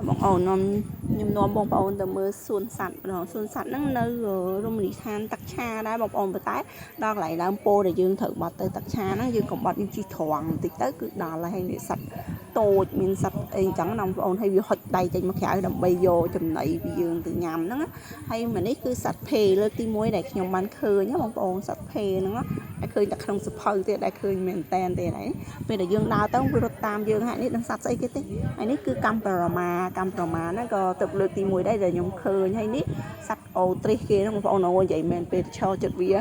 បងអូនខ្ញុំនាំបងប្អូនទៅមើលសួនសត្វម្ដងសួនសត្វហ្នឹងនៅរមណីយដ្ឋានទឹកឆាដែរបងប្អូនប៉ុន្តែដល់កន្លែងដើមពោធិ៍ដែលយើងត្រូវបត់ទៅទឹកឆាហ្នឹងយើងកុំបត់យើងជិះត្រង់បន្តិចទៅគឺដល់ហើយនេះសត្វតូចមានសត្វអីចឹងណាបងប្អូនហើយវាហុចដៃចេញមកក្រៅដើម្បីយកចំណីពីយើងទៅញ៉ាំហ្នឹងហើយម្នេះគឺសត្វភេលើកទី1ដែលខ្ញុំបានឃើញបងប្អូនសត្វភេហ្នឹងតែឃើញតែក្នុងសភៅទេដែលឃើញមែនតែនទេហើយពេលដែលយើងដើរទៅវារត់តាមយើងហើយនេះនឹងសត្វស្អីគេទេហើយនេះគឺកម្ប្រមាហ្នឹងក៏ទៅលើកទី1ដែរដែលខ្ញុំឃើញហើយនេះសត្វអូទ្រីសគេហ្នឹងបងប្អូនអូនិយាយមែនពេលឈរចិត្តវា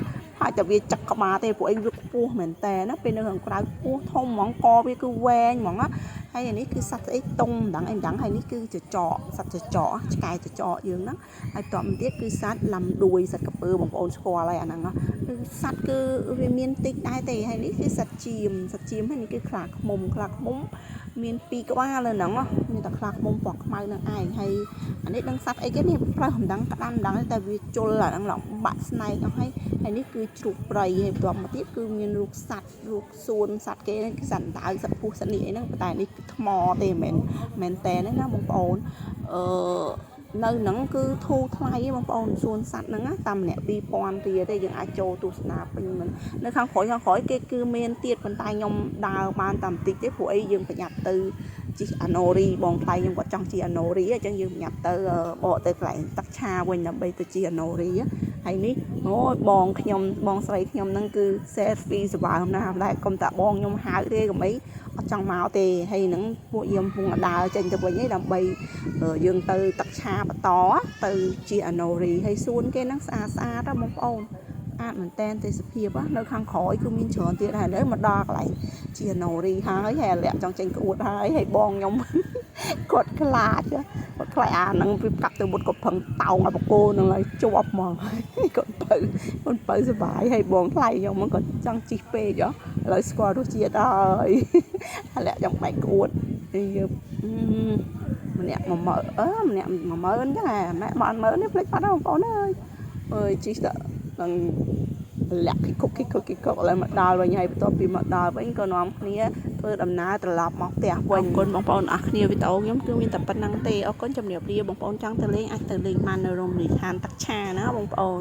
ហើយតែវាចឹកក្បាលទេពួកឯងវាខ្ពស់មែនតែណាពេលនៅខាងក្រៅខ្ពស់ធំហ្មងកវាគឺវែងហ្មងណាហើយនេះគឺសត្វស្អីតុងម្ដងអីម្ដងហើយនេះគឺចចកសត្វចចកឆ្កែចចកយើងហ្នឹងហើយតបមកទៀតគឺសត្វឡាំដួយសត្វកពើបងប្អូនស្គាល់ហើយអាហ្នឹងគឺសត្វគឺវាមានតិចដែរទេហើយនេះគឺសត្វជាមហើយនេះគឺខ្លាឃ្មុំមាន2ក្បាលលើហ្នឹងមានតែខ្លាឃ្មុំពណ៌ខ្មៅនឹងឯងហើយអានេះដឹងសត្វអីគេនេះប្រើមិនដឹងក្តាន់មិនដឹងតែវាជុលអាហ្នឹងឡងបាក់ស្នែកអស់ហើយនេះគឺជ្រូកព្រៃហើយបន្ទាប់មកទៀតគឺមានរូបសត្វរូបសួនសត្វគេហ្នឹងគឺសត្វដាវសត្វពស់សត្វនេះអីហ្នឹងតែនេះគឺថ្មទេមែនតែណាបងប្អូននៅហ្នឹងគឺធូរថ្លៃបងប្អូនសួនសត្វហ្នឹងតាមម្នាក់2000រៀលទេយើងអាចចូលទស្សនាពេញមិននៅខាងក្រោយគេគឺមានទៀតប៉ុន្តែខ្ញុំដើរបានតែបន្តិចទេព្រោះអីយើងប្រញាប់ទៅជិះអាណូរីបងថ្លៃខ្ញុំគាត់ចង់ជិះអាណូរីអញ្ចឹងយើងប្រញាប់ទៅបកទៅកន្លែងទឹកឆាវិញដើម្បីទៅជិះអាណូរីហើយនេះអូយបងស្រីខ្ញុំហ្នឹងគឺ selfie សបើមណាស់តែកុំតាបងខ្ញុំហៅទេកុំអីអត់ចង់មកទេហើយហ្នឹងពួកយើងកំពុងដើរចេញទៅវិញឯងដើម្បីយើងទៅទឹកឆាបន្តទៅជាអាណូរីហើយសួនគេហ្នឹងស្អាតណាបងប្អូនអាតមែនតែនទេសភាពនៅខាងក្រោយគឺមានច្រើនទៀតហើយនៅមកដល់កន្លែងជាអាណូរីហើយលាក់ចង់ចេញក្អួតហើយបងខ្ញុំគាត់ខ្លាចអាហ្នឹងវាកាប់ទៅមុតក៏ផឹងតោងឲ្យបកគោនឹងហើយជាប់ហ្មងគាត់បើសុបាយហើយបងថ្លៃខ្ញុំហ្នឹងគាត់ចង់ជីកពេកឥឡូវស្គាល់រសជាតិហើយលាក់ចង់បែកក្អួតយើងម្នាក់10000ម្នាក់10000អញ្ចឹងម៉ែមក10000នេះភ្លេចបាត់ហើយបងប្អូនអើយជីកទៅនឹងលាក់គិកឥឡូវមកដល់វិញហើយបន្ទាប់ពីមកដល់វិញក៏នាំគ្នាធ្វើដំណើរត្រឡប់មកផ្ទះវិញអរគុណបងប្អូនអរគ្នាវីដេអូខ្ញុំគឺមានតែប៉ុណ្្នឹងទេអរគុណជំរាបលាបងប្អូនចង់ទៅលេងអាចទៅលេងបាននៅរមណីយដ្ឋានទឹកឆាណាបងប្អូន